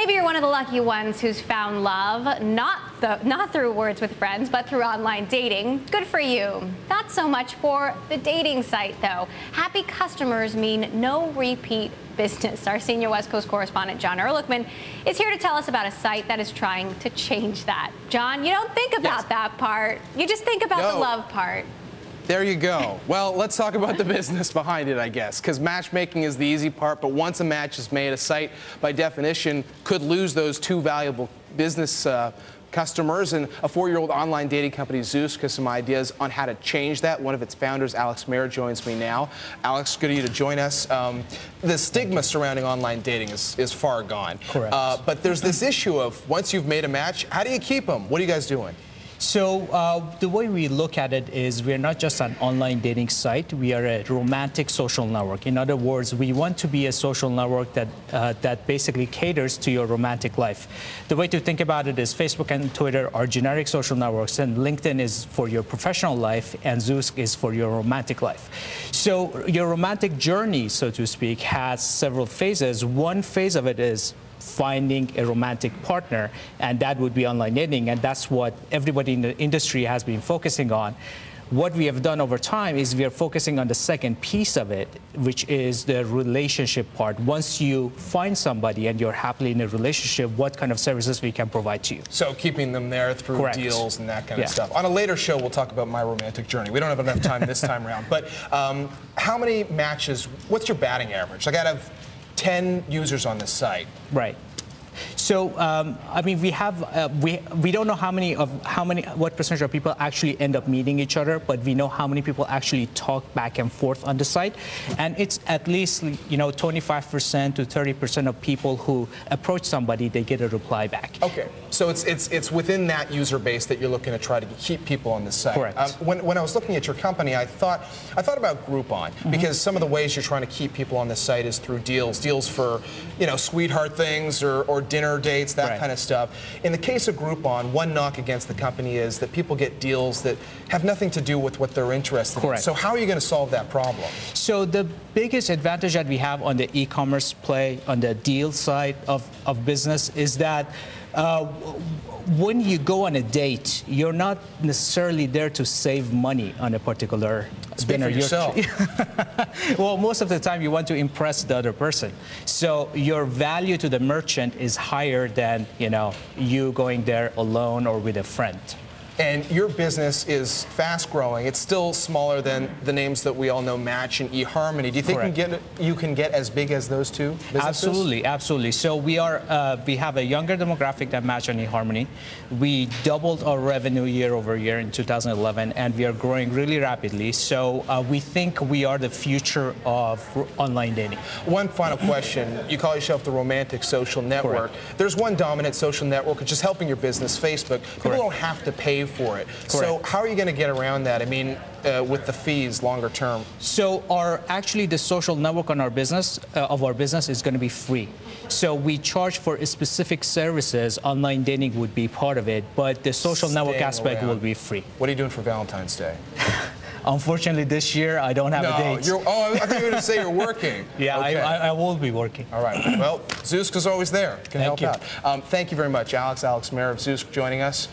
Maybe you're one of the lucky ones who's found love, not through words with friends, but through online dating. Good for you. Not so much for the dating site, though. Happy customers mean no repeat business. Our senior West Coast correspondent, Jon Erlichman, is here to tell us about a site that is trying to change that. Jon, you don't think about that part. You just think about the love part. There you go. Well, let's talk about the business behind it, I guess, because matchmaking is the easy part, but once a match is made, a site, by definition, could lose those two valuable business customers, and a 4-year-old online dating company, Zoosk, has some ideas on how to change that. One of its founders, Mehr, joins me now. Alex, good of you to join us. The stigma surrounding online dating is far gone. Correct. But there's this issue of once you've made a match, how do you keep them? What are you guys doing? So the way we look at it is we're not just an online dating site, we are a romantic social network. In other words, we want to be a social network that basically caters to your romantic life. The way to think about it is Facebook and Twitter are generic social networks, and LinkedIn is for your professional life, and Zoosk is for your romantic life. So your romantic journey, so to speak, has several phases. One phase of it is finding a romantic partner, and that would be online dating, and that's what everybody in the industry has been focusing on. What we have done over time is we are focusing on the second piece of it, which is the relationship part. Once you find somebody and you're happily in a relationship, what kind of services we can provide to you. So keeping them there through Correct. deals and that kind of stuff. On a later show, we'll talk about my romantic journey. We don't have enough time this time around. But how many matches, what's your batting average? Like, out of 10 users on this site. Right. So, I mean, we have we don't know what percentage of people actually end up meeting each other, but we know how many people actually talk back and forth on the site, and it's at least 25% to 30% of people who approach somebody, they get a reply back. Okay, so it's within that user base that you're looking to try to keep people on the site. Correct. When I was looking at your company, I thought about Groupon, because some of the ways you're trying to keep people on the site is through deals for sweetheart things or dinner dates, that kind of stuff. In the case of Groupon, one knock against the company is that people get deals that have nothing to do with what they're interested in. So how are you going to solve that problem? So the biggest advantage that we have on the e-commerce play, on the deal side of business, is that when you go on a date, you're not necessarily there to save money on a particular dinner. Yourself. Well, most of the time you want to impress the other person. So your value to the merchant is higher than you going there alone or with a friend. And your business is fast growing. It's still smaller than the names that we all know, Match and eHarmony. Do you think you can get as big as those two businesses? Absolutely, absolutely. So we have a younger demographic than Match and eHarmony. We doubled our revenue year over year in 2011, and we are growing really rapidly. So we think we are the future of online dating. One final question. You call yourself the romantic social network. There's one dominant social network, which is helping your business, Facebook. People don't have to pay for it. So how are you going to get around that? I mean, with the fees longer term? So actually the social network on our business is going to be free. So we charge for specific services. Online dating would be part of it, but the social network aspect will be free. What are you doing for Valentine's Day? Unfortunately, this year I don't have a date. I thought you were going to say you're working. Yeah, okay. I will be working. All right. Well, Zoosk is always there. Can help out. Thank you very much, Alex Mehr of Zoosk, joining us.